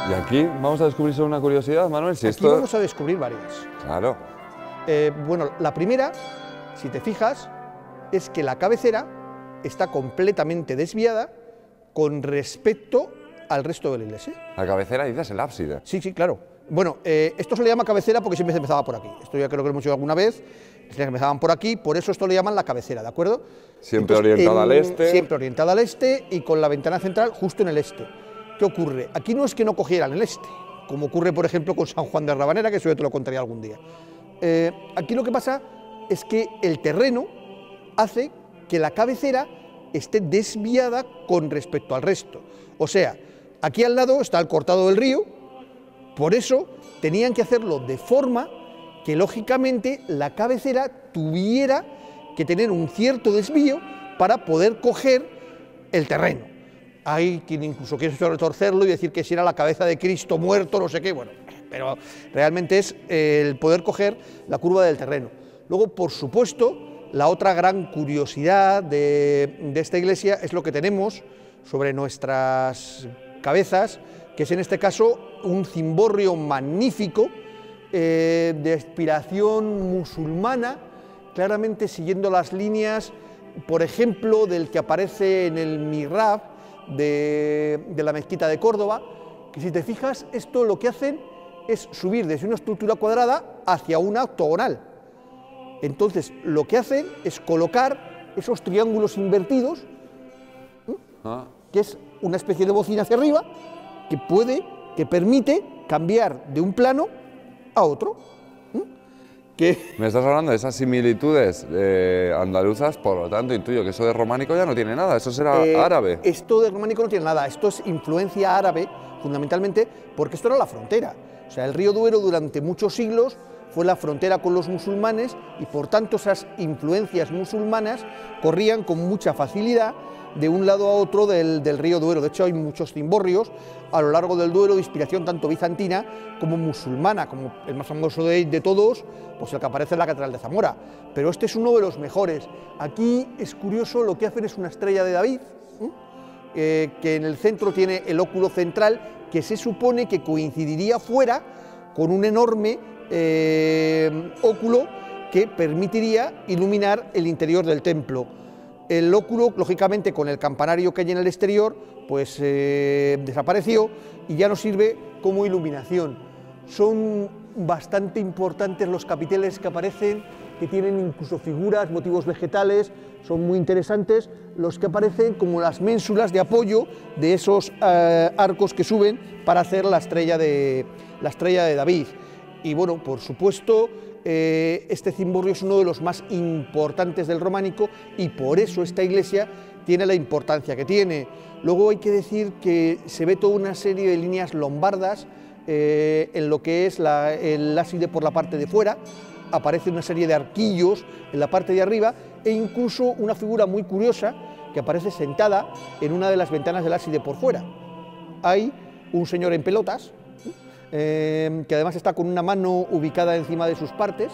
Y aquí vamos a descubrir solo una curiosidad, Manuel. Si Aquí vamos a descubrir varias. Claro. Bueno, la primera, si te fijas, es que la cabecera está completamente desviada con respecto al resto de la iglesia. La cabecera, dices, el ábside. Sí, sí, claro. Bueno, esto se le llama cabecera porque siempre se empezaba por aquí. Esto ya creo que lo hemos hecho alguna vez. Se empezaban por aquí, por eso esto le llaman la cabecera, ¿de acuerdo? Siempre orientada al este. Siempre orientada al este y con la ventana central justo en el este. ¿Qué ocurre? Aquí no es que no cogieran el este, como ocurre, por ejemplo, con San Juan de Rabanera, que eso yo te lo contaría algún día. Aquí lo que pasa es que el terreno hace que la cabecera esté desviada con respecto al resto. O sea, aquí al lado está el cortado del río, por eso tenían que hacerlo de forma que lógicamente la cabecera tuviera que tener un cierto desvío para poder coger el terreno. Hay quien incluso quiere retorcerlo y decir que si era la cabeza de Cristo muerto, no sé qué, bueno, pero realmente es el poder coger la curva del terreno. Luego, por supuesto, la otra gran curiosidad de esta iglesia es lo que tenemos sobre nuestras cabezas, que es en este caso un cimborrio magnífico de inspiración musulmana, claramente siguiendo las líneas, por ejemplo, del que aparece en el mihrab de la mezquita de Córdoba, que si te fijas, esto lo que hacen es subir desde una estructura cuadrada hacia una octogonal. Entonces, lo que hacen es colocar esos triángulos invertidos, que es una especie de bocina hacia arriba, que permite cambiar de un plano a otro. Me estás hablando de esas similitudes andaluzas, por lo tanto intuyo que eso de románico ya no tiene nada, eso será árabe. Esto de románico no tiene nada, esto es influencia árabe, fundamentalmente porque esto era la frontera. O sea, el río Duero durante muchos siglos fue la frontera con los musulmanes y por tanto esas influencias musulmanas corrían con mucha facilidad de un lado a otro del río Duero. De hecho, hay muchos cimborrios a lo largo del Duero de inspiración tanto bizantina como musulmana, como el más famoso de todos, pues el que aparece en la Catedral de Zamora. Pero este es uno de los mejores. Aquí es curioso, lo que hacen es una estrella de David, que en el centro tiene el óculo central, que se supone que coincidiría fuera con un enorme óculo que permitiría iluminar el interior del templo. El óculo, lógicamente, con el campanario que hay en el exterior, pues desapareció y ya no sirve como iluminación. Son bastante importantes los capiteles que aparecen, que tienen incluso figuras, motivos vegetales, son muy interesantes los que aparecen como las ménsulas de apoyo de esos arcos que suben para hacer la estrella de David. Y bueno, por supuesto, este cimborrio es uno de los más importantes del románico y por eso esta iglesia tiene la importancia que tiene. Luego hay que decir que se ve toda una serie de líneas lombardas en lo que es el ábside por la parte de fuera, aparece una serie de arquillos en la parte de arriba e incluso una figura muy curiosa que aparece sentada en una de las ventanas del ábside por fuera. Hay un señor en pelotas, que además está con una mano ubicada encima de sus partes,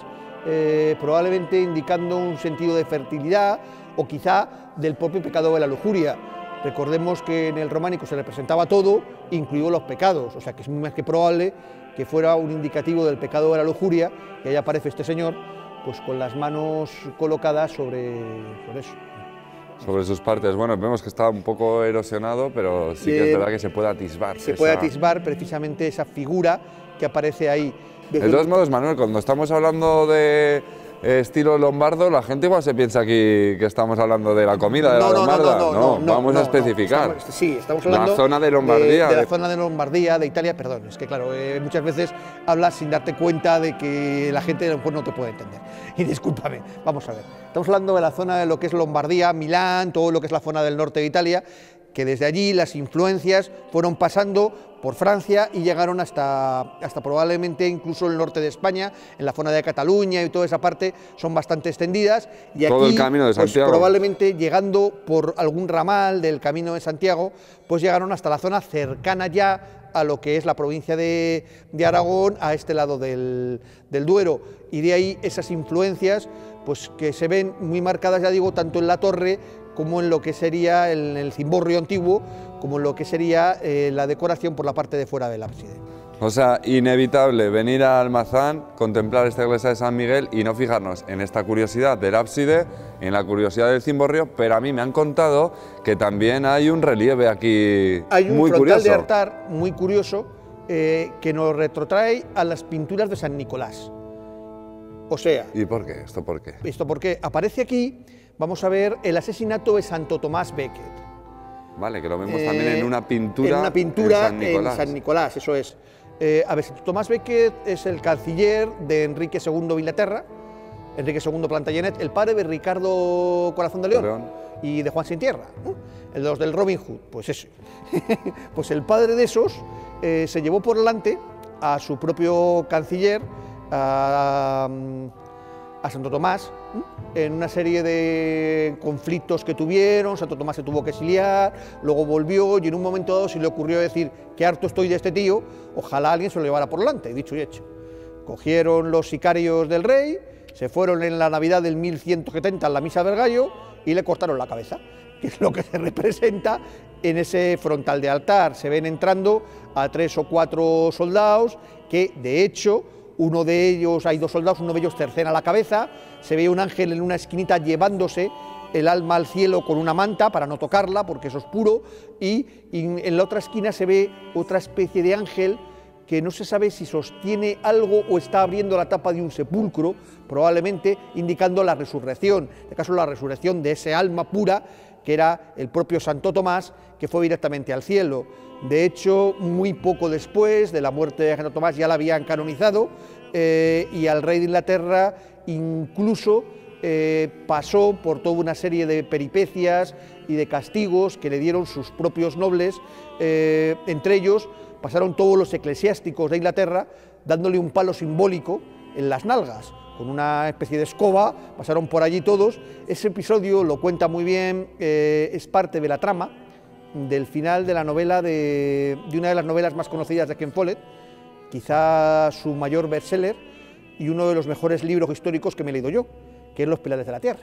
probablemente indicando un sentido de fertilidad o quizá del propio pecado de la lujuria. Recordemos que en el románico se representaba todo, incluidos los pecados, o sea que es más que probable que fuera un indicativo del pecado de la lujuria, que ahí aparece este señor, pues con las manos colocadas sobre eso. Sobre sus partes. Bueno, vemos que está un poco erosionado, pero sí que es verdad que se puede atisbar. Se puede atisbar precisamente esa figura que aparece ahí. De todos modos, Manuel, cuando estamos hablando de estilo lombardo, la gente igual se piensa aquí que estamos hablando de la comida de la lombarda. No, vamos a especificar. Sí, estamos hablando la zona de Lombardía. De la zona de Lombardía, de Italia, perdón. Es que claro, muchas veces hablas sin darte cuenta de que la gente a lo mejor no te puede entender. Y discúlpame, vamos a ver. Estamos hablando de la zona de lo que es Lombardía, Milán, todo lo que es la zona del norte de Italia, que desde allí las influencias fueron pasando por Francia y llegaron hasta probablemente incluso el norte de España, en la zona de Cataluña y toda esa parte son bastante extendidas. Y todo aquí, el Camino de Santiago. Pues, probablemente llegando por algún ramal del Camino de Santiago, pues llegaron hasta la zona cercana ya a lo que es la provincia de Aragón, a este lado del Duero, y de ahí esas influencias pues que se ven muy marcadas, ya digo, tanto en la torre como en lo que sería el cimborrio antiguo, como en lo que sería la decoración por la parte de fuera del ábside. O sea, inevitable venir a Almazán, contemplar esta iglesia de San Miguel y no fijarnos en esta curiosidad del ábside, en la curiosidad del cimborrio, pero a mí me han contado que también hay un relieve aquí hay un muy frontal curioso. de altar muy curioso que nos retrotrae a las pinturas de San Nicolás. O sea... ¿Y por qué? ¿Esto por qué? Esto porque aparece aquí, vamos a ver, el asesinato de Santo Tomás Becket. Vale, que lo vemos también en una pintura. En una pintura en San Nicolás, eso es. A ver, Santo Tomás Becket es el canciller de Enrique II de Inglaterra, Enrique II Plantagenet, el padre de Ricardo Corazón de León y de Juan Sin Tierra, ¿no? Los del Robin Hood, pues ese. Pues el padre de esos se llevó por delante a su propio canciller, a Santo Tomás, en una serie de conflictos que tuvieron. Santo Tomás se tuvo que exiliar, luego volvió y en un momento dado se le ocurrió decir que harto estoy de este tío, ojalá alguien se lo llevara por delante, dicho y hecho. Cogieron los sicarios del rey, se fueron en la Navidad del 1170 a la Misa del Gallo y le cortaron la cabeza, que es lo que se representa en ese frontal de altar. Se ven entrando a 3 o 4 soldados que, de hecho, uno de ellos, hay 2 soldados, uno de ellos cercena la cabeza, se ve un ángel en una esquinita llevándose el alma al cielo con una manta para no tocarla porque eso es puro, y en la otra esquina se ve otra especie de ángel que no se sabe si sostiene algo o está abriendo la tapa de un sepulcro, probablemente indicando la resurrección, en este caso la resurrección de ese alma pura que era el propio Santo Tomás, que fue directamente al cielo. De hecho, muy poco después de la muerte de Santo Tomás ya la habían canonizado, y al rey de Inglaterra incluso pasó por toda una serie de peripecias y de castigos que le dieron sus propios nobles. Entre ellos pasaron todos los eclesiásticos de Inglaterra dándole un palo simbólico en las nalgas, con una especie de escoba, pasaron por allí todos. Ese episodio lo cuenta muy bien, es parte de la trama del final de la novela de una de las novelas más conocidas de Ken Follett, quizá su mayor bestseller y uno de los mejores libros históricos que me he leído yo, que es Los Pilares de la Tierra.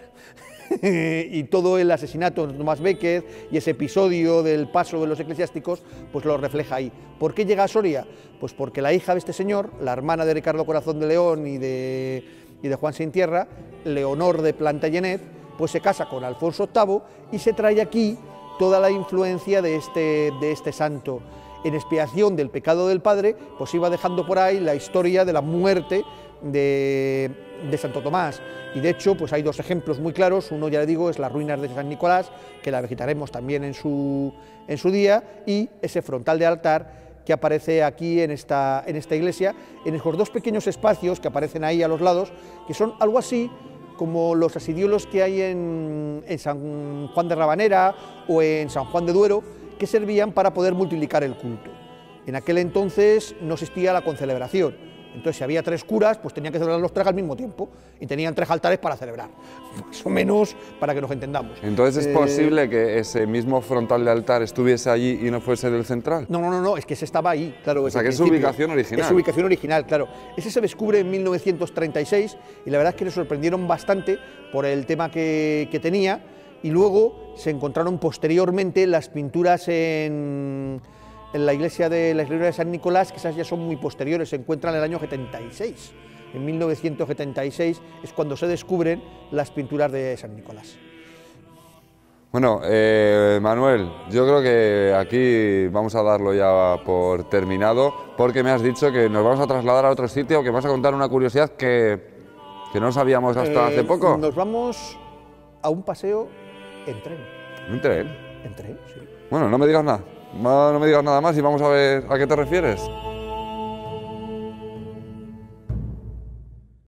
Y todo el asesinato de Tomás Becket y ese episodio del paso de los eclesiásticos, pues lo refleja ahí. ¿Por qué llega a Soria? Pues porque la hija de este señor, la hermana de Ricardo Corazón de León y de Juan Sin Tierra, Leonor de Plantagenet, pues se casa con Alfonso VIII y se trae aquí toda la influencia de este santo. En expiación del pecado del padre, pues iba dejando por ahí la historia de la muerte de Santo Tomás, y de hecho pues hay 2 ejemplos muy claros. Uno, ya le digo, es las ruinas de San Nicolás, que la visitaremos también en su día, y ese frontal de altar que aparece aquí en esta iglesia, en esos 2 pequeños espacios que aparecen ahí a los lados, que son algo así como los asidiolos que hay en San Juan de Rabanera o en San Juan de Duero, que servían para poder multiplicar el culto. En aquel entonces no existía la concelebración, entonces si había 3 curas, pues tenían que celebrar los 3 al mismo tiempo, y tenían 3 altares para celebrar, más o menos para que nos entendamos. Entonces, ¿es posible que ese mismo frontal de altar estuviese allí y no fuese del central? No, es que ese estaba ahí, claro. O sea, que es su ubicación original. Es su ubicación original, claro. Ese se descubre en 1936, y la verdad es que le sorprendieron bastante por el tema que tenía, y luego se encontraron posteriormente las pinturas en la iglesia de San Nicolás, que esas ya son muy posteriores, se encuentran en el año 76. En 1976 es cuando se descubren las pinturas de San Nicolás. Bueno, Manuel, yo creo que aquí vamos a darlo ya por terminado, porque me has dicho que nos vamos a trasladar a otro sitio, que vas a contar una curiosidad que no sabíamos hasta hace poco. Nos vamos a un paseo en tren. ¿Un tren? En tren, sí. Bueno, no me digas nada. No me digas nada más y vamos a ver a qué te refieres.